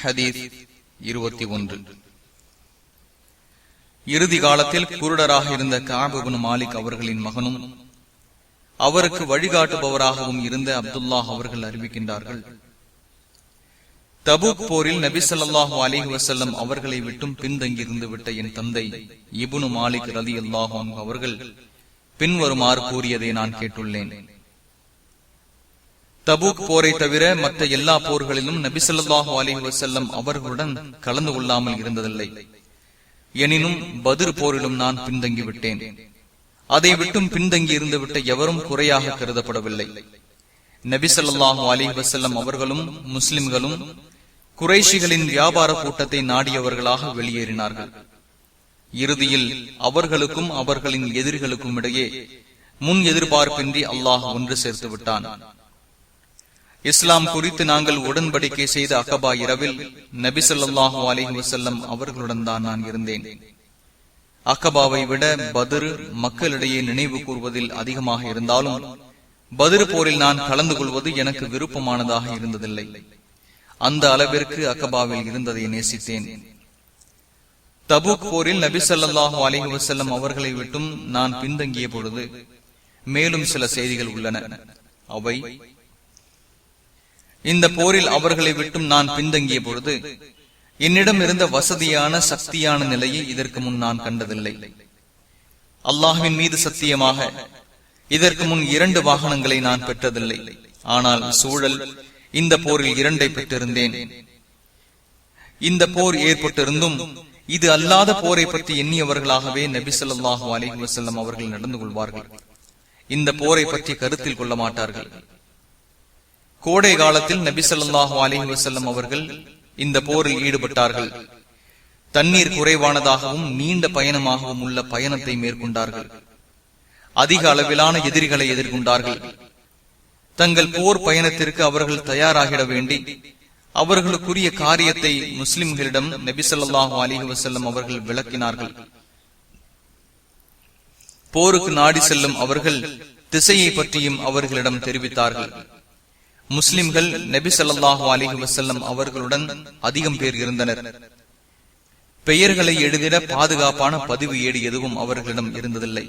ஹதீஸ் 21. இறுதி காலத்தில் குருடராக இருந்த கஅப் இப்னு மாலிக் அவர்களின் மகனும் அவருக்கு வழிகாட்டுபவராகவும் இருந்த அப்துல்லாஹ் அவர்கள் அறிவிக்கின்றார்கள், தபூக் போரில் நபி ஸல்லல்லாஹு அலைஹி வஸல்லம் அவர்களை விட்டும் பின்தங்கியிருந்து விட்ட என் தந்தை இப்னு மாலிக் ரலியல்லாஹு அன்ஹு அவர்கள் பின்வருமாறு கூறியதை நான் கேட்டுள்ளேன். தபூக் போரை தவிர மற்ற எல்லா போர்களிலும் நபி ஸல்லல்லாஹு அலைஹி வஸல்லம் அவர்களுடன் கலந்து கொள்ளாமல் இருந்ததில்லை. எனினும் பத்ர் போரிலும் நான் பின்தங்கிவிட்டேன். அதை விட்டும் பின்தங்கி இருந்து விட்ட எவரும் குறையாக கருதப்படவில்லை. நபி ஸல்லல்லாஹு அலைஹி வஸல்லம் அவர்களும் முஸ்லிம்களும் குறைஷிகளின் வியாபார கூட்டத்தை நாடியவர்களாக வெளியேறினார்கள். இறுதியில் அவர்களுக்கும் அவர்களின் எதிரிகளுக்கும் இடையே முன் எதிர்பார்ப்பின்றி அல்லாஹ் ஒன்று சேர்த்து விட்டான். இஸ்லாம் குறித்து நாங்கள் உடன்படிக்கை செய்த அகபா இரவில் நபி ஸல்லல்லாஹு அலைஹி வஸல்லம் அவர்களுடன் தான் நான் இருந்தேன். அகபாவை விட பத்ர் மக்களிடையே நினைவு கூர்வதில் அதிகமாக இருந்தாலும் பத்ர் போரில் நான் கலந்து கொள்வது எனக்கு விருப்பமானதாக இருந்ததில்லை. அந்த அளவிற்கு அகபாவில் இருந்ததை நேசித்தேன். தபூக் போரில் நபி ஸல்லல்லாஹு அலைஹி வஸல்லம் அவர்களை விட்டும் நான் பின்தங்கிய பொழுது மேலும் சில செய்திகள் உள்ளன. அவை: இந்த போரில் அவர்களை விட்டும் நான் பின்தங்கிய பொழுது என்னிடம் இருந்த வசதியான சக்தியான நிலையை இதற்கு முன் நான் கண்டதில்லை. அல்லாஹ்வின் மீது சத்தியமாக இதற்கு முன் 2 வாகனங்களை நான் பெற்றதில்லை. ஆனால் சூழல் இந்த போரில் 2 பெற்றிருந்தேன். இந்த போர் ஏற்பட்டிருந்தும் இது அல்லாத போரை பற்றி எண்ணியவர்களாகவே நபி ஸல்லல்லாஹு அலைஹி வஸல்லம் அவர்கள் நடந்து கொள்வார்கள். இந்த போரை பற்றி கருத்தில் கொள்ள மாட்டார்கள். கோடை காலத்தில் நபி ஸல்லல்லாஹு அலைஹி வஸல்லம் அவர்கள் இந்த போரில் ஈடுபட்டார்கள். தண்ணீர் குறைவானதாகவும் நீண்ட பயணமாகவும் உள்ள பயணத்தை மேற்கொண்டார்கள். அதிக அளவிலான எதிரிகளை எதிர்கொண்டார்கள். தங்கள் போர் பயணத்திற்கு அவர்கள் தயாராகிட வேண்டி அவர்களுக்குரிய காரியத்தை முஸ்லிம்களிடம் நபி ஸல்லல்லாஹு அலைஹி வஸல்லம் அவர்கள் விளக்கினார்கள். போருக்கு நாடி செல்லும் அவர்கள் திசையை பற்றியும் அவர்களிடம் தெரிவித்தார்கள். முஸ்லிம்கள் நபி ஸல்லல்லாஹு அலைஹி வஸல்லம் அவர்களுடன் அதிகம் பேர் இருந்தனர். பெயர்களை எழுதிட பாதுகாப்பான பதிவு ஏடு எதுவும் அவர்களிடம் இருந்ததில்லை.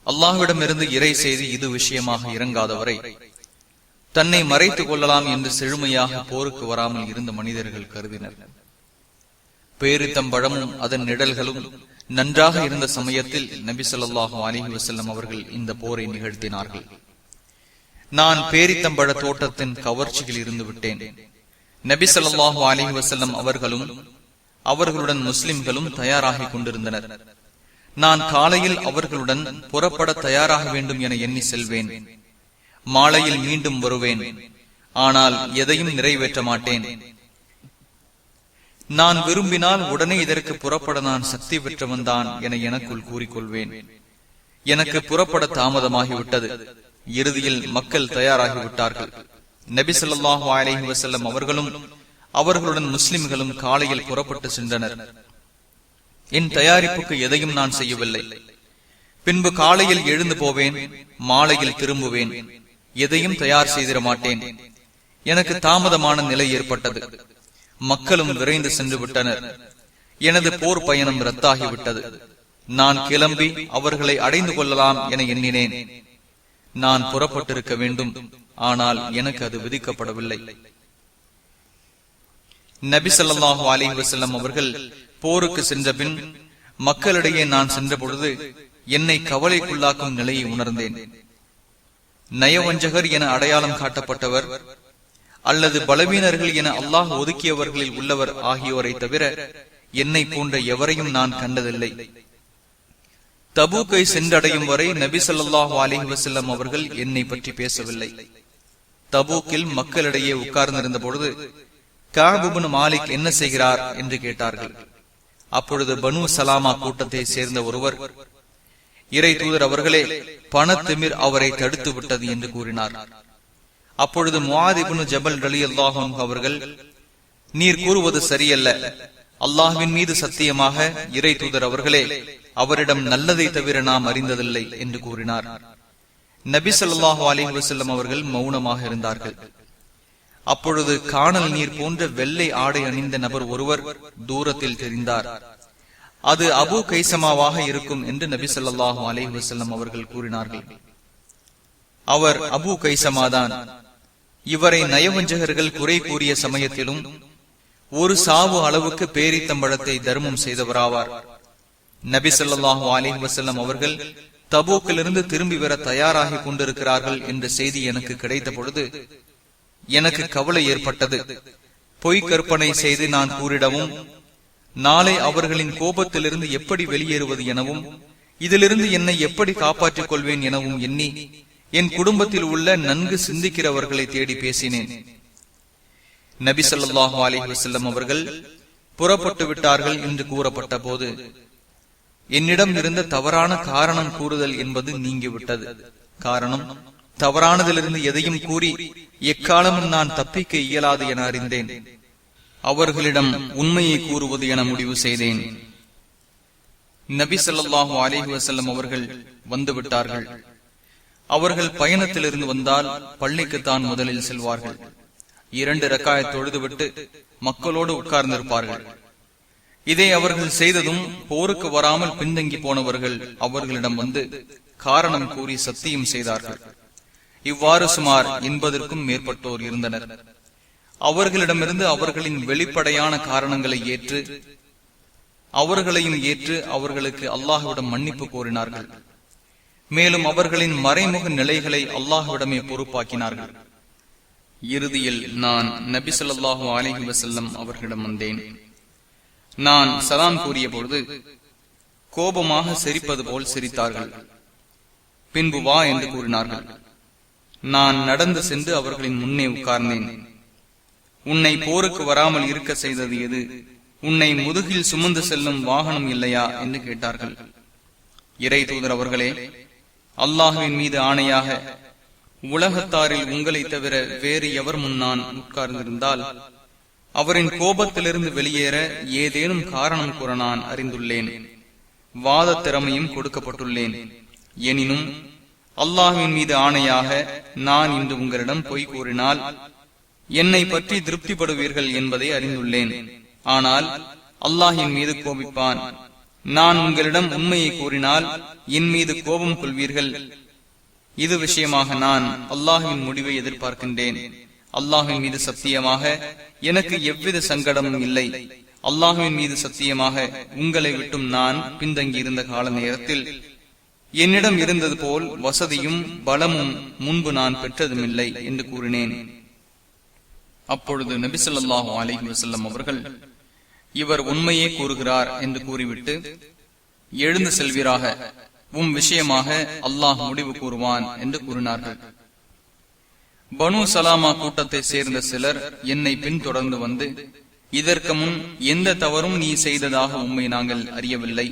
அல்லாஹ்விடம் இருந்து இறை செய்தி இது விஷயமாக இறங்காதவரை தன்னை மறைத்துக் கொள்ளலாம் என்று செழுமையாக போருக்கு வராமல் இருந்த மனிதர்கள் கருதினர். பேரித்தம்பழமும் அதன் நிழல்களும் நன்றாக இருந்த சமயத்தில் நபி ஸல்லல்லாஹு அலைஹி வஸல்லம் அவர்கள் இந்த போரை நிகழ்த்தினார்கள். நான் பேரித்தம்பழ தோட்டத்தின் கவர்ச்சியில் இருந்து விட்டேன். நபி ஸல்லல்லாஹு அலைஹி வஸல்லம் அவர்களும் அவர்களுடன் முஸ்லிம்களும் தயாராகிக் கொண்டிருந்தனர். நான் காலையில் அவர்களுடன் புறப்பட தயாராக வேண்டும் என எண்ணி செல்வேன். மாலையில் மீண்டும் வருவேன். ஆனால் எதையும் நிறைவேற்ற மாட்டேன். நான் விரும்பினால் உடனே இதற்கு புறப்பட நான் சக்தி பெற்றவன் தான் என எனக்குள் கூறிக்கொள்வேன். எனக்கு புறப்பட தாமதமாகிவிட்டது. இறுதியில் மக்கள் தயாராகிவிட்டார்கள். நபி ஸல்லல்லாஹு அலைஹி வஸல்லம் அவர்களும் அவர்களுடன் முஸ்லிம்களும் காலையில் புறப்பட்டு சென்றனர். என் தயாரிப்புக்கு எதையும் நான் செய்யவில்லை. பின்பு காலையில் எழுந்து போவேன், மாலையில் திரும்புவேன். எதையும் தயார் செய்திட மாட்டேன். எனக்கு தாமதமான நிலை ஏற்பட்டது. மக்களும் விரைந்து சென்று விட்டனர். எனது போர் பயணம் ரத்தாகிவிட்டது. நான் கிளம்பி அவர்களை அடைந்து கொள்ளலாம் என எண்ணினேன். நான் புறப்பட்டிருக்க வேண்டும். ஆனால் எனக்கு அது விதிக்கப்படவில்லை. நபி ஸல்லல்லாஹு அலைஹி வஸல்லம் அவர்கள் போருக்கு சென்ற பின் மக்களிடையே நான் சென்ற பொழுது என்னை கவலைக்குள்ளாக்கும் நிலையை உணர்ந்தேன். நயவஞ்சகர் என அடையாளம் காட்டப்பட்டவர் அல்லது பலவீனர்கள் என அல்லாஹ் ஒதுக்கியவர்களில் உள்ளவர் ஆகியோரை தவிர என்னை போன்ற எவரையும் நான் கண்டதில்லை. தபூக்கை சென்றடையும் வரை நபி ஸல்லல்லாஹு அலைஹி வஸல்லம் அவர்கள் என்னை பற்றி பேசவில்லை. தபூக்கில் மக்களிடையே உட்கார்ந்திருந்த பொழுது கஅப் இப்னு மாலிக் என்ன செய்கிறார் என்று கேட்டார்கள். அப்பொழுது பனு சலாமா கூட்டத்தை சேர்ந்த ஒருவர், இறை தூதர் அவர்களே, பணத்திமிர் அவரை தடுத்து விட்டது என்று கூறினார். அப்பொழுது முஆத் இப்னு ஜபல் ரலியல்லாஹு அன்ஹு அவர்கள், நீர் கூறுவது சரியல்ல. அல்லாஹ்வின் மீது சத்தியமாக இறை தூதர் அவர்களே, அவரிடம் நல்லதை தவிர நாம் அறிந்ததில்லை என்று கூறினார். நபி ஸல்லல்லாஹு அலைஹி வஸல்லம் அவர்கள் மௌனமாக இருந்தார்கள். அப்பொழுது காணல் நீர் போன்ற வெள்ளை ஆடை அணிந்த நபர் ஒருவர் தூரத்தில் தெரிந்தார். அது அபு கைசமாவாக இருக்கும் என்று நபி ஸல்லல்லாஹு அலைஹி வஸல்லம் அவர்கள் கூறினார்கள். அவர் அபு கைசமாதான். இவரை நயவஞ்சகர்கள் குறை கூறிய சமயத்திலும் ஒரு சாவு அளவுக்கு பேரித்தம்பழத்தை தர்மம் செய்தவராவார். நபி ஸல்லல்லாஹு அலைஹி வஸல்லம் அவர்கள் தபூக்கிலிருந்து திரும்பி வர தயாராகி கொண்டிருக்கிறார்கள் என்ற செய்தி எனக்கு கிடைத்த பொழுது எனக்கு கவலை ஏற்பட்டது. பொய் கற்பனை செய்து நான் கூறிடவும், நாளை அவர்களின் கோபத்திலிருந்து எப்படி வெளியேறுவது எனவும், இதிலிருந்து என்னை எப்படி காப்பாற்றிக் கொள்வேன் எனவும் எண்ணி என் குடும்பத்தில் உள்ள நன்கு சிந்திக்கிறவர்களை தேடி பேசினேன். நபி ஸல்லல்லாஹு அலைஹி வஸல்லம் அவர்கள் புறப்பட்டு விட்டார்கள் என்று கூறப்பட்ட போது என்னிடம் இருந்த தவறான காரணம் கூறுதல் என்பது நீங்கிவிட்டது. காரணம், தவறானதிலிருந்து எதையும் கூறி எக்காலமும் நான் தப்பிக்க இயலாது என அறிந்தேன். அவர்களிடம் உண்மையை கூறுவது என முடிவு செய்தேன். நபி ஸல்லல்லாஹு அலைஹி வஸல்லம் அவர்கள் வந்துவிட்டார்கள். அவர்கள் பயணத்திலிருந்து வந்தால் பள்ளிக்குத்தான் முதலில் செல்வார்கள். 2 ரக்காயத் தொழுதுவிட்டு மக்களோடு உட்கார்ந்திருப்பார்கள். இதை அவர்கள் செய்ததும் போருக்கு வராமல் பின்தங்கி போனவர்கள் அவர்களிடம் வந்து காரணம் கூறி சத்தியம் செய்தார்கள். இவ்வாறு சுமார் 80க்கும் மேற்பட்டோர் இருந்தனர். அவர்களிடமிருந்து அவர்களின் வெளிப்படையான காரணங்களை ஏற்று அவர்களையும் ஏற்று அவர்களுக்கு அல்லாஹ்விடம் மன்னிப்பு கோரினார்கள். மேலும் அவர்களின் மறைமுக நிலைகளை அல்லாஹ்விடமே பொறுப்பாக்கினார்கள். இறுதியில் நான் நபி ஸல்லல்லாஹு அலைஹி வஸல்லம் அவர்களிடம் வந்தேன். நான் சலாம் கூறிய பொழுது கோபமாக சிரிப்பது போல் சிரித்தார்கள். பின்பு வா என்று கூறினார்கள். நான் நடந்து சென்று அவர்களின் முன்னே உட்கார்ந்தேன். உன்னை போருக்கு வராமல் இருக்க செய்தது எது? உன்னை முதுகில் சுமந்து செல்லும் வாகனம் இல்லையா என்று கேட்டார்கள். இறை தூதர் அவர்களே, அல்லாஹ்வின் மீது ஆணையாக உலகத்தாரில் உங்களை தவிர வேறு எவர் முன் நான் உட்கார்ந்திருந்தால் அவரின் கோபத்திலிருந்து வெளியேற ஏதேனும் காரணம் கூற நான் அறிந்துள்ளேன். வாத திறமையும் கொடுக்கப்பட்டுள்ளேன். எனினும் அல்லாஹ்வின் மீது ஆணையாக நான் இன்று உங்களிடம் பொய் கூறினால் என்னை பற்றி திருப்திப்படுவீர்கள் என்பதை அறிந்துள்ளேன். ஆனால் அல்லாஹ்வின் மீது கோபிப்பான். நான் உங்களிடம் உண்மையை கூறினால் என் மீது கோபம் கொள்வீர்கள். இது விஷயமாக நான் அல்லாஹ்வின் முடிவை எதிர்பார்க்கின்றேன். அல்லாஹ்வின் மீது சத்தியமாக எனக்கு எவ்வித சங்கடமும் இல்லை. அல்லாஹ்வின் மீது சத்தியமாக உங்களை விட்டும் நான் பின்தங்கி இருந்த கால நேரத்தில் என்னிடம் இருந்தது போல் வசதியும் பலமும் முன்பு நான் பெற்றதுமில்லை என்று கூறினேன். அப்பொழுது நபி ஸல்லல்லாஹு அலைஹி வஸல்லம் அவர்கள், இவர் உண்மையே கூறுகிறார் என்று கூறிவிட்டு, எழுந்து செல்வீராக, விஷயமாக அல்லாஹ் முடிவு கூறுவான் என்று கூறினார்கள். பனு சலாமா கூட்டத்தை சேர்ந்த சிலர் என்னை பின்தொடர்ந்து வந்து, இதற்கு முன் எந்த தவறும் நீ செய்ததாக உம்மை நாங்கள் அறியவில்லை.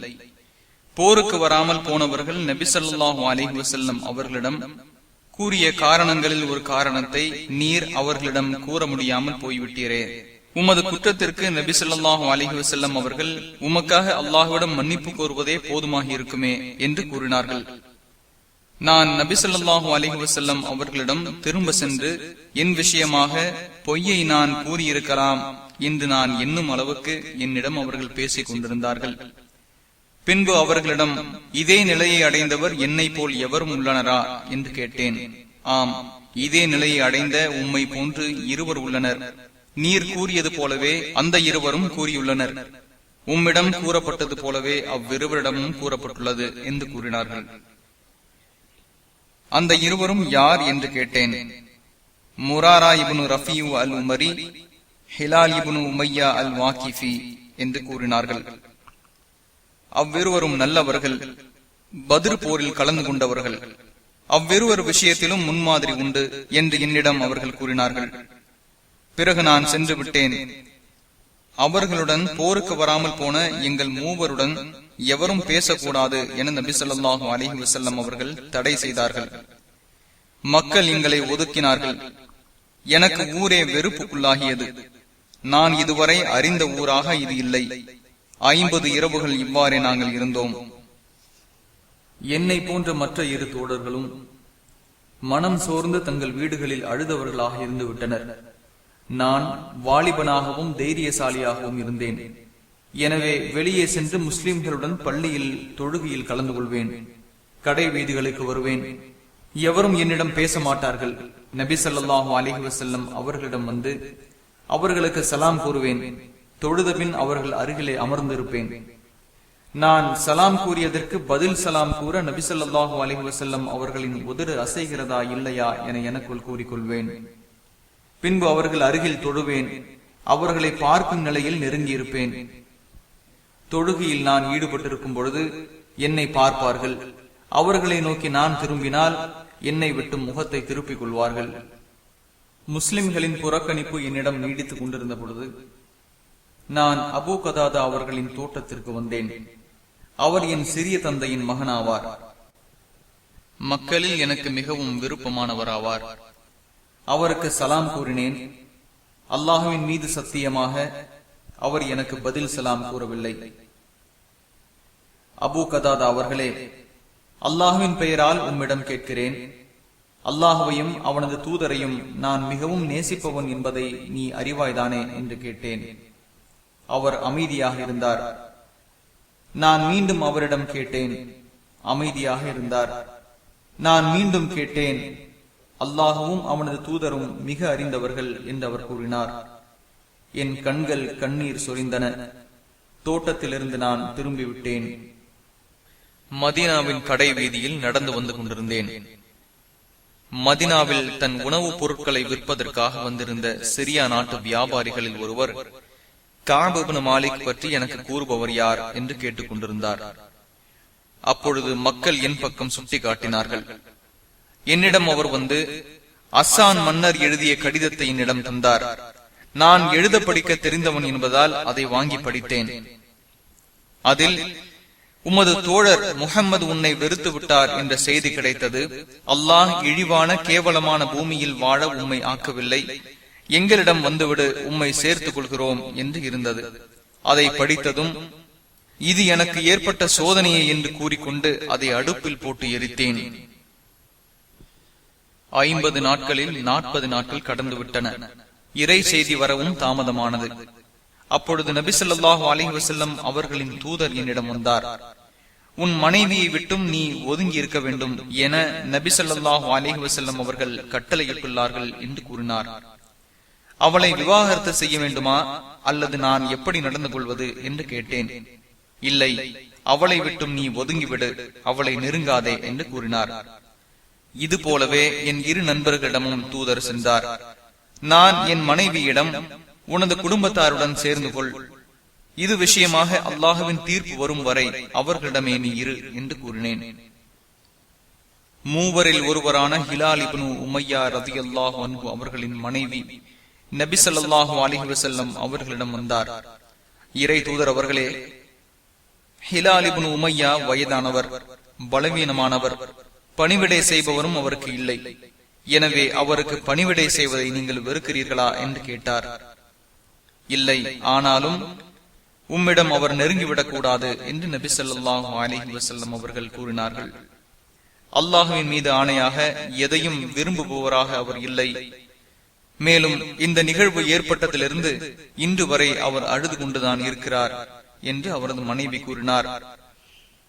போருக்கு வராமல் போனவர்கள் நபி ஸல்லல்லாஹு அலைஹி வஸல்லம் அவர்களிடம் கூறிய காரணங்களில் ஒரு காரணத்தை நீர் அவர்களிடம் கூற முடியாமல் போய்விட்டீரே. உமது குற்றத்திற்கு நபி ஸல்லல்லாஹு அலைஹி வஸல்லம் அவர்கள் உமக்காக அல்லாஹ்விடம் மன்னிப்பு கோருவதே போதுமாக இருக்குமே என்று கூறினார்கள். நான் நபி ஸல்லல்லாஹு அலைஹி வஸல்லம் அவர்களிடம் திரும்ப சென்று என் விஷயமாக பொய்யை நான் கூறியிருக்கலாம் என்று நான் எண்ணும் அளவுக்கு என்னிடம் அவர்கள் பேசிக் கொண்டிருந்தார்கள். பின்பு அவர்களிடம், இதே நிலையை அடைந்தவர் என்னை போல் எவரும் உள்ளனரா என்று கேட்டேன். ஆம், இதே நிலையை அடைந்த உம்மை போன்று இருவர் உள்ளனர். நீர் கூறியது போலவே அந்த இருவரும் கூறியுள்ளனர். உம்மிடம் கூறப்பட்டது போலவே அவ்விருவரிடமும் கூறப்பட்டுள்ளது என்று கூறினார்கள். அந்த இருவரும் யார் என்று கேட்டேன். முராரா இப்னு ரஃபியு அல் உமரி, ஹிலால் இப்னு உமையா அல் வாகிஃபி என்று கூறினார்கள். அவ்விருவரும் நல்லவர்கள், பத்ர் போரில் கலந்து கொண்டவர்கள். அவ்விருவர் விஷயத்திலும் முன்மாதிரி உண்டு என்று என்னிடம் அவர்கள் கூறினார்கள். பிறகு நான் சென்று விட்டேன். அவர்களுடன் போருக்கு வராமல் போன எங்கள் மூவருடன் எவரும் பேசக்கூடாது என நபி ஸல்லல்லாஹு அலைஹி வஸல்லம் அவர்கள் தடை செய்தார்கள். மக்கள் எங்களை ஒதுக்கினார்கள். எனக்கு ஊரே வெறுப்புக்குள்ளாகியது. நான் இதுவரை அறிந்த ஊராக இது இல்லை. 50 இரவுகள் இவ்வாறே நாங்கள் இருந்தோம். என்னை போன்ற மற்ற 2 தோழர்களும் மனம் சோர்ந்து தங்கள் வீடுகளில் அழுதவர்களாக இருந்து விட்டனர். நான் வாலிபனாகவும் தைரியசாலியாகவும் இருந்தேன். எனவே வெளியே சென்று முஸ்லிம்களுடன் பள்ளியில் தொழுகையில் கலந்து கொள்வேன். கடை வீதிகளுக்கு வருவேன். எவரும் என்னிடம் பேச மாட்டார்கள். நபி ஸல்லல்லாஹு அலைஹி வஸல்லம் அவர்களிடம் வந்து அவர்களுக்கு சலாம் கூறுவேன். தொழுதபின் அவர்கள் அருகிலே அமர்ந்திருப்பேன். நான் சலாம் கூறியதற்கு பதில் சலாம் கூற நபி ஸல்லல்லாஹு அலைஹி வஸல்லம் அவர்களின் உதடு அசைகிறதா இல்லையா என எனக்குள் கூறிக்கொள்வேன். பின்பு அவர்கள் அருகில் தொழுவேன். அவர்களை பார்க்கும் நிலையில் நெருங்கியிருப்பேன். தொழுகையில் நான் ஈடுபட்டிருக்கும் பொழுது என்னை பார்ப்பார்கள். அவர்களை நோக்கி நான் திரும்பினால் என்னை விட்டு முகத்தை திருப்பிக் கொள்வார்கள். முஸ்லிம்களின் புறக்கணிப்பு என்னிடம் நீடித்துக் கொண்டிருந்த பொழுது நான் அபூ கதாதா அவர்களின் தோட்டத்திற்கு வந்தேன். அவர் என் சிறிய தந்தையின் மகனாவார். மக்களில் எனக்கு மிகவும் விருப்பமானவராவார். அவருக்கு சலாம் கூறினேன். அல்லாஹுவின் மீது சத்தியமாக அவர் எனக்கு பதில் சலாம் கூறவில்லை. அபூ கதாதா அவர்களே, அல்லாஹுவின் பெயரால் உம்மிடம் கேட்கிறேன். அல்லாஹுவையும் அவனது தூதரையும் நான் மிகவும் நேசிப்பவன் என்பதை நீ அறிவாய்தானே என்று கேட்டேன். அவர் அமைதியாக இருந்தார். நான் மீண்டும் அவரிடம் கேட்டேன். அமைதியாக இருந்தார். நான் மீண்டும் கேட்டேன். அல்லாஹுவும் அவனது தூதரும் மிக அறிந்தவர்கள் என்று அவர் கூறினார். என் கண்கள் கண்ணீர் சொரிந்தன. தோட்டத்திலிருந்து நான் திரும்பிவிட்டேன். மதீனாவின் கடை வீதியில் நடந்து வந்து கொண்டிருந்தேன். மதீனாவில் தன் உணவுப் பொருட்களை விற்பதற்காக வந்திருந்த சிரியா நாட்டு வியாபாரிகளில் ஒருவர் கஅப் இப்னு மாலிக் பற்றி எனக்கு கூறுபவர் யார் என்று கேட்டுக் கொண்டிருந்தார். அப்பொழுது மக்கள் என் பக்கம் சுட்டி காட்டினார்கள். என்னிடம் அவர் வந்து அஸ்ஸான் மன்னர் எழுதிய கடிதத்தை என்னிடம் தந்தார். நான் எழுத படிக்க தெரிந்தவன் என்பதால் அதை வாங்கி படித்தேன். அதில் உமது தோழர் முஹம்மது உன்னை வெறுத்து விட்டார் என்ற செய்தி கிடைத்தது. அல்லாஹ் இழிவான கேவலமான பூமியில் வாழ உம்மை ஆக்கவில்லை. எங்களிடம் வந்துவிடு, உம்மை சேர்த்துக் கொள்கிறோம் என்று இருந்தது. அதை படித்ததும் இது எனக்கு ஏற்பட்ட சோதனையை என்று கூறிக்கொண்டு அதை அடுப்பில் போட்டு எரித்தேன். 50 நாட்களில் 40 நாட்கள் கடந்துவிட்டன. இறை செய்தி வரவும் தாமதமானது. அப்பொழுது நபி ஸல்லல்லாஹு அலைஹி வஸல்லம் அவர்களின் தூதர் என்னிடம் வந்தார். உன் மனைவியை விட்டும் நீ ஒதுங்கி இருக்க வேண்டும் என நபி ஸல்லல்லாஹு அலைஹி வஸல்லம் அவர்கள் கட்டளையிட்டுள்ளார்கள் என்று கூறினார். அவளை விவாகரத்து செய்ய வேண்டுமா அல்லது நான் எப்படி நடந்து கொள்வது என்று கேட்டேன். இல்லை, அவளை விட்டும் நீ ஒதுங்கிவிடு, அவளை நெருங்காதே என்று கூறினார். இது போலவே என் இரு நண்பர்களிடமும் தூதர் சென்றார். நான் என் மனைவியிடம் உனது குடும்பத்தாருடன் சேர்ந்து கொள், இது விஷயமாக அல்லாஹுவின் தீர்ப்பு வரும் வரை அவர்களிடமே நீ இரு என்று கூறினேன். மூவரில் ஒருவரான ஹிலால் இப்னு உமையா ரலியல்லாஹு அன்ஹு அவர்களின் மனைவி நபி ஸல்லல்லாஹு அலைஹி வஸல்லம் அவர்களிடம் வந்தார். இறை தூதர் அவர்களே, ஹிலால் இப்னு உமையா வயதானவர், பலவீனமானவர், பணிவிடை செய்பவரும் அவருக்கு இல்லை. எனவே அவருக்கு பணிவிடை செய்வதை நீங்கள் வெறுக்கிறீர்களா என்று கேட்டார். இல்லை, ஆனாலும் உம்மிடம் அவர் நெருங்கிவிடக் கூடாது என்று நபி ஸல்லல்லாஹு அலைஹி வஸல்லம் அவர்கள் கூறினார்கள். அல்லாஹுவின் மீது ஆணையாக எதையும் விரும்புபவராக அவர் இல்லை. மேலும் இந்த நிகழ்வு ஏற்பட்டதிலிருந்து இன்று வரை அவர் அழுது கொண்டுதான் இருக்கிறார் என்று அவரது மனைவி கூறினார்.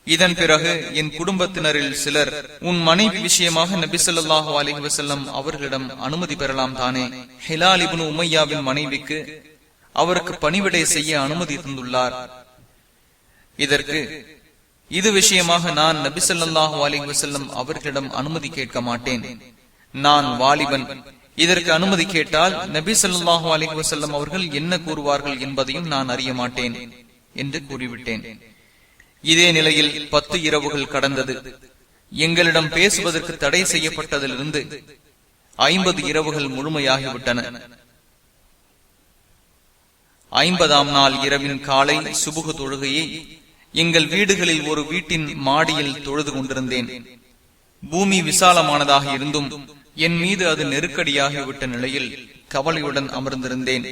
இதன் பிறகு என் குடும்பத்தினரில் சிலர், உன் மனைவி விஷயமாக நபி ஸல்லல்லாஹு அலைஹி வஸல்லம் அவர்களிடம் அனுமதி பெறலாம் தானே? ஹிலால் இப்னு உமையாவின் மனைவிக்கு அவருக்கு பணிவிடை செய்ய அனுமதி தந்துள்ளார். இதற்கு இது விஷயமாக நான் நபி ஸல்லல்லாஹு அலைஹி வஸல்லம் அவர்களிடம் அனுமதி கேட்க மாட்டேன். நான் வாலிபன், இதற்கு அனுமதி கேட்டால் நபி ஸல்லல்லாஹு அலைஹி வஸல்லம் அவர்கள் என்ன கூறுவார்கள் என்பதையும் நான் அறிய மாட்டேன் என்று கூறிவிட்டேன். இதே நிலையில் 10 இரவுகள் கடந்தது. எங்களிடம் பேசுவதற்கு தடை செய்யப்பட்டதிலிருந்து 50 இரவுகள் முழுமையாகிவிட்டன. 50ஆம் நாள் இரவின் காலை சுபுகு தொழுகையை எங்கள் வீடுகளில் ஒரு வீட்டின் மாடியில் தொழுது கொண்டிருந்தேன். பூமி விசாலமானதாக இருந்தும் என் மீது அது நெருக்கடியாகிவிட்ட நிலையில் கவலையுடன் அமர்ந்திருந்தேன்.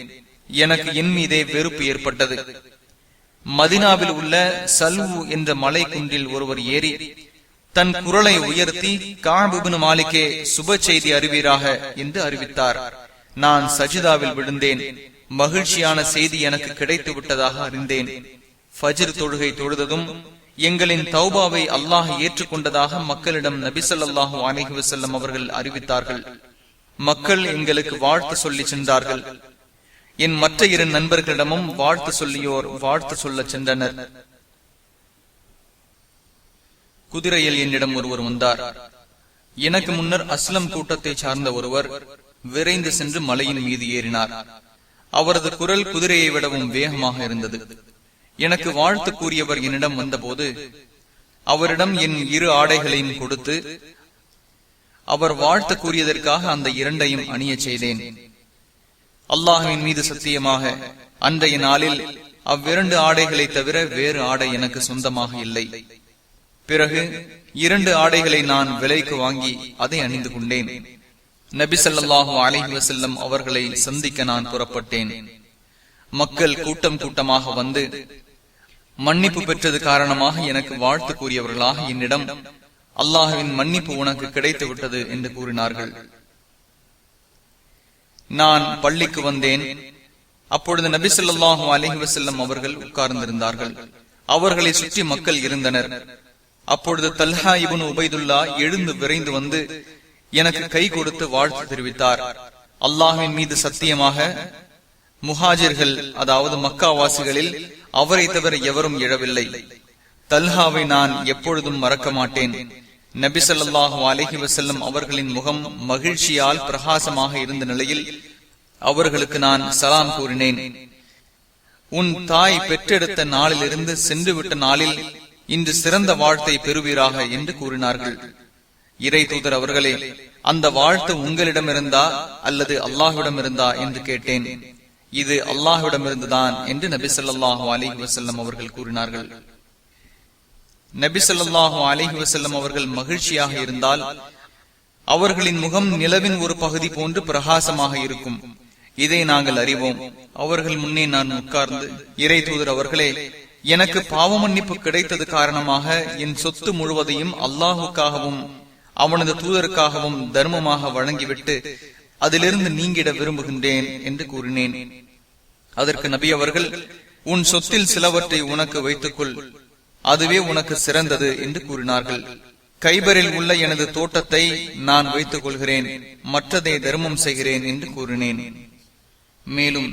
எனக்கு என் மீதே வெறுப்பு ஏற்பட்டது. மதினாவில் உள்ள சல்வு என்ற மலை குன்றில் ஒருவர் ஏறி தன் குரலை உயர்த்தி, கஅப் இப்னு மாலிக்கே, சுப செய்தி அறிவீராக என்று அறிவித்தார். நான் சஜிதாவில் விழுந்தேன். மகிழ்ச்சியான செய்தி எனக்கு கிடைத்து விட்டதாக அறிந்தேன். ஃபஜ்ர் தொழுகை தொழுததும் எங்களின் தௌபாவை அல்லாஹ் ஏற்றுக்கொண்டதாக மக்களிடம் நபி ஸல்லல்லாஹு அலைஹி வஸல்லம் அவர்கள் அறிவித்தார்கள். மக்கள் எங்களுக்கு வாழ்த்து சொல்லி சென்றார்கள். என் மற்ற 2 நண்பர்களிடமும் வாழ்த்து சொல்லியோர் வாழ்த்து சொல்ல சென்றனர். குதிரையில் என்னிடம் ஒருவர் வந்தார். எனக்கு முன்னர் அஸ்லம் கூட்டத்தை சார்ந்த ஒருவர் விரைந்து சென்று மலையின் மீது ஏறினார். அவரது குரல் குதிரையை விடவும் வேகமாக இருந்தது. எனக்கு வாழ்த்து கூறியவர் என்னிடம் வந்தபோது அவரிடம் என் 2 ஆடைகளையும் கொடுத்து அவர் வாழ்த்து கூறியதற்காக அந்த 2ஐயும் அணிய செய்தேன். அல்லாஹ்வின் மீது சத்தியமாக அன்றைய நாளில் அவ்விரண்டு ஆடைகளை தவிர வேறு ஆடை எனக்கு சொந்தமாக இல்லை. பிறகு 2 ஆடைகளை நான் விலைக்கு வாங்கி அதை அணிந்து கொண்டேன். நபி ஸல்லல்லாஹு அலைஹி வஸல்லம் அவர்களை சந்திக்க நான் புறப்பட்டேன். மக்கள் கூட்டம் கூட்டமாக வந்து மன்னிப்பு பெற்றது காரணமாக எனக்கு வாழ்த்து கூறியவர்களாக என்னிடம் அல்லாஹ்வின் மன்னிப்பு உனக்கு கிடைத்து விட்டது என்று கூறினார்கள். நான் பள்ளிக்கு வந்தேன். அப்பொழுது நபி ஸல்லல்லாஹு அலைஹி வஸல்லம் அவர்கள் உட்கார்ந்திருந்தார்கள். அவர்களை சுற்றி மக்கள் இருந்தனர். அப்பொழுது தல்ஹா இப்னு உபைதுல்லா எழுந்து விரைந்து வந்து எனக்கு கை கொடுத்து வாழ்த்து தெரிவித்தார். அல்லாஹ்வின் மீது சத்தியமாக முஹாஜிர்கள், அதாவது மக்காவாசிகளில் அவரை தவிர எவரும் எழவில்லை. தல்ஹாவை நான் எப்பொழுதும் மறக்க மாட்டேன். நபி ஸல்லல்லாஹு அலைஹி வஸல்லம் அவர்களின் முகம் மகிழ்ச்சியால் பிரகாசமாக இருந்த நிலையில் அவர்களுக்கு நான் சலாம் கூறினேன். உன் தாய் பெற்றெடுத்த நாளிலிருந்து சென்று விட்ட நாளில் இன்று சிறந்த வாழ்த்தை பெறுவீராக என்று கூறினார்கள். இறை தூதர் அவர்களே, அந்த வாழ்த்து உங்களிடமிருந்தா அல்லது அல்லாஹ்விடமிருந்தா என்று கேட்டேன். இது அல்லாஹ்விடமிருந்துதான் என்று நபி ஸல்லல்லாஹு அலைஹி வஸல்லம் அவர்கள் கூறினார்கள். நபி ஸல்லல்லாஹு அலைஹி வஸல்லம் அவர்கள் மகிழ்ச்சியாக இருந்தால் அவர்களின் முகம் நிலவின் ஒரு பகுதி போன்று பிரகாசமாக இருக்கும். இதை நாங்கள் அறிவோம். அவர்கள் முன்னே நான் உட்கார்ந்து, இறை தூதர் அவர்களே, எனக்கு பாவ மன்னிப்பு கிடைத்தது காரணமாக என் சொத்து முழுவதையும் அல்லாஹுக்காகவும் அவனது தூதருக்காகவும் தர்மமாக வழங்கிவிட்டு அதிலிருந்து நீங்கிட விரும்புகின்றேன் என்று கூறினேன். அதற்கு நபி அவர்கள், உன் சொத்தில் சிலவற்றை உனக்கு வைத்துக்கொள், அதுவே உனக்கு சிறந்தது என்று கூறினார்கள். கைபரில் உள்ள எனது தோட்டத்தை நான் வைத்துக் கொள்கிறேன், மற்றதை தர்மம் செய்கிறேன் என்று கூறினேன். மேலும்,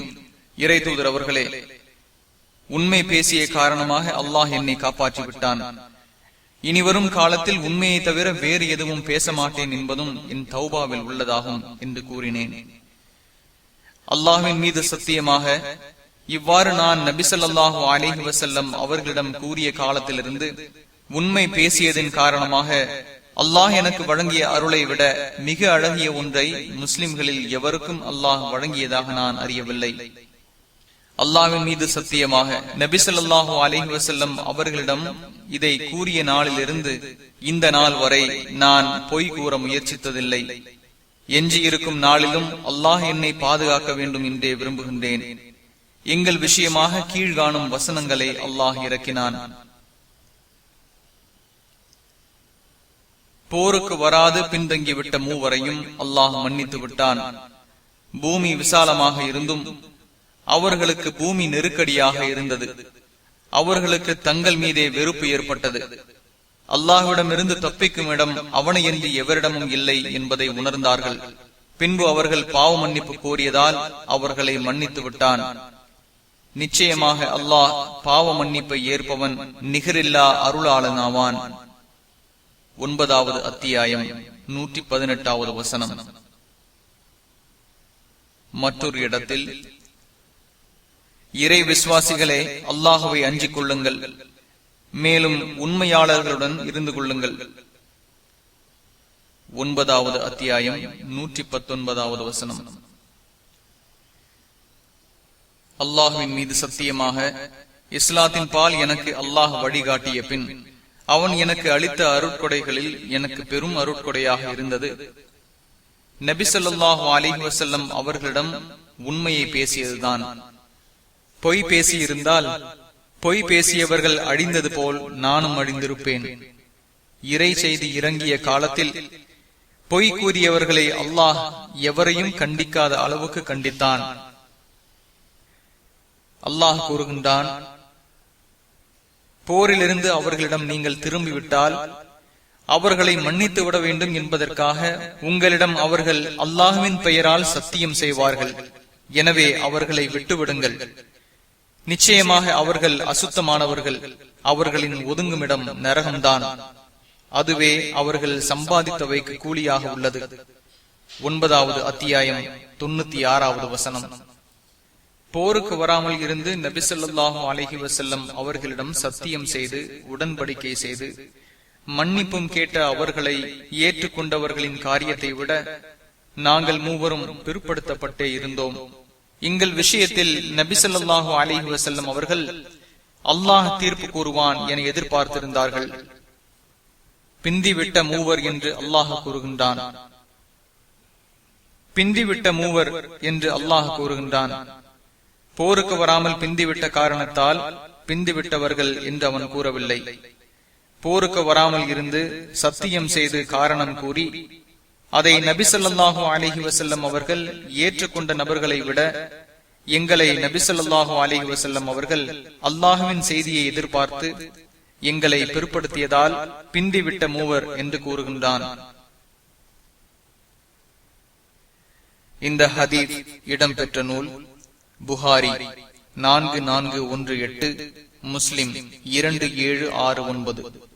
இறை தூதர் அவர்களே, உண்மை பேசிய காரணமாக அல்லாஹ் என்னை காப்பாற்றி விட்டான். இனிவரும் காலத்தில் உண்மையை தவிர வேறு எதுவும் பேச மாட்டேன் என்பதும் என் தௌபாவில் உள்ளதாகும் என்று கூறினேன். அல்லாஹ்வின் மீது சத்தியமாக இவ்வாறு நான் நபி ஸல்லல்லாஹு அலைஹி வஸல்லம் அவர்களிடம் கூறிய காலத்திலிருந்து உண்மை பேசியதின் காரணமாக அல்லாஹ் எனக்கு வழங்கிய அருளை விட மிக அழகிய ஒன்றை முஸ்லிம்களில் எவருக்கும் அல்லாஹ் வழங்கியதாக நான் அறியவில்லை. அல்லாஹ்வின் மீது சத்தியமாக நபி ஸல்லல்லாஹு அலைஹி வஸல்லம் அவர்களிடம் இதை கூறிய நாளிலிருந்து இந்த நாள் வரை நான் பொய் கூற முயற்சித்ததில்லை. எஞ்சி இருக்கும் நாளிலும் அல்லாஹ் என்னை பாதுகாக்க வேண்டும் என்றே விரும்புகின்றேன். எங்கள் விஷயமாக கீழ்காணும் வசனங்களை அல்லாஹ் இறக்கினான். போருக்கு வராது பின்தங்கிவிட்ட மூவரையும் அல்லாஹ் மன்னித்து விட்டான். பூமி விசாலமாக இருந்தும் அவர்களுக்கு பூமி நெருக்கடியாக இருந்தது. அவர்களுக்கு தங்கள் மீதே வெறுப்பு ஏற்பட்டது. அல்லாஹ்விடமிருந்து தப்பிக்கும் இடம் அவனையன்றி எவரிடமும் இல்லை என்பதை உணர்ந்தார்கள். பின்பு அவர்கள் பாவ மன்னிப்பு கோரியதால் அவர்களை மன்னித்து விட்டான். நிச்சயமாக அல்லாஹ் பாவ மன்னிப்பை ஏற்பவன், நிகரில்லா அருளாளனாவான். 9வது அத்தியாயம் 118வது வசனம். மற்றொரு இடத்தில், இறை விசுவாசிகளே, அல்லாஹுவை அஞ்சிக் கொள்ளுங்கள், மேலும் உண்மையாளர்களுடன் இருந்து கொள்ளுங்கள். 9வது அத்தியாயம் 119வது வசனம். அல்லாஹுவின் மீது சத்தியமாக இஸ்லாத்தின் பால் எனக்கு அல்லாஹ் வழிகாட்டிய பின் அவன் எனக்கு அளித்த அருட்கொடைகளில் எனக்கு பெரும் அருட்கொடையாக இருந்தது நபி ஸல்லல்லாஹு அலைஹி வஸல்லம் அவர்களிடம் உண்மையை பேசியதுதான். பொய் பேசியிருந்தால் பொய் பேசியவர்கள் அழிந்தது போல் நானும் அழிந்திருப்பேன். இறை செய்தி இறங்கிய காலத்தில் பொய் கூறியவர்களை அல்லாஹ் எவரையும் கண்டிக்காத அளவுக்கு கண்டித்தான். அல்லாஹ் கூறுகின்றான், போரிலிருந்து அவர்களிடம் நீங்கள் திரும்பிவிட்டால் அவர்களை மன்னித்து விட வேண்டும் என்பதற்காக உங்களிடம் அவர்கள் அல்லாஹ்வின் பெயரால் சத்தியம் செய்வார்கள். எனவே அவர்களை விட்டுவிடுங்கள். நிச்சயமாக அவர்கள் அசுத்தமானவர்கள். அவர்களின் ஒதுங்குமிடம் நரகம்தான். அதுவே அவர்கள் சம்பாதித்தவைக்கு கூலியாக உள்ளது. 9வது அத்தியாயம் 96வது வசனம். போருக்கு வராமல் இருந்து நபி ஸல்லல்லாஹு அலைஹி வஸல்லம் அவர்களிடம் சத்தியம் செய்து உடன்படிக்கை செய்து மன்னிப்பும் கேட்ட அவர்களை ஏற்றுக்கொண்டவர்களின் காரியத்தை விட நாங்கள் மூவரும் பிற்படுத்தப்பட்டே இருந்தோம். எங்கள் விஷயத்தில் நபி ஸல்லல்லாஹு அலைஹி வஸல்லம் அவர்கள் அல்லாஹ் தீர்ப்பு கூறுவான் என எதிர்பார்த்திருந்தார்கள். பிந்திவிட்ட மூவர் என்று அல்லாஹ் கூறுகின்றான். பிந்திவிட்ட மூவர் என்று அல்லாஹ் கூறுகின்றான். போருக்கு வராமல் பிந்திவிட்ட காரணத்தால் பிந்திவிட்டவர்கள் என்று அவன் கூறவில்லை. போருக்கு வராமல் இருந்து சத்தியம் செய்து காரணம் கூறி அதை நபி ஸல்லல்லாஹு அலைஹி வஸல்லம் அவர்கள் ஏற்றுக்கொண்ட நபர்களை விட எங்களை நபி ஸல்லல்லாஹு அலைஹி வஸல்லம் அவர்கள் அல்லாஹ்வின் செய்தியை எதிர்பார்த்து எங்களை பிற்படுத்தியதால் பிந்திவிட்ட மூவர் என்று கூறுகின்றான். இந்த ஹதீஸ் இடம்பெற்ற நூல் புகாரி 4418, முஸ்லிம் 2769.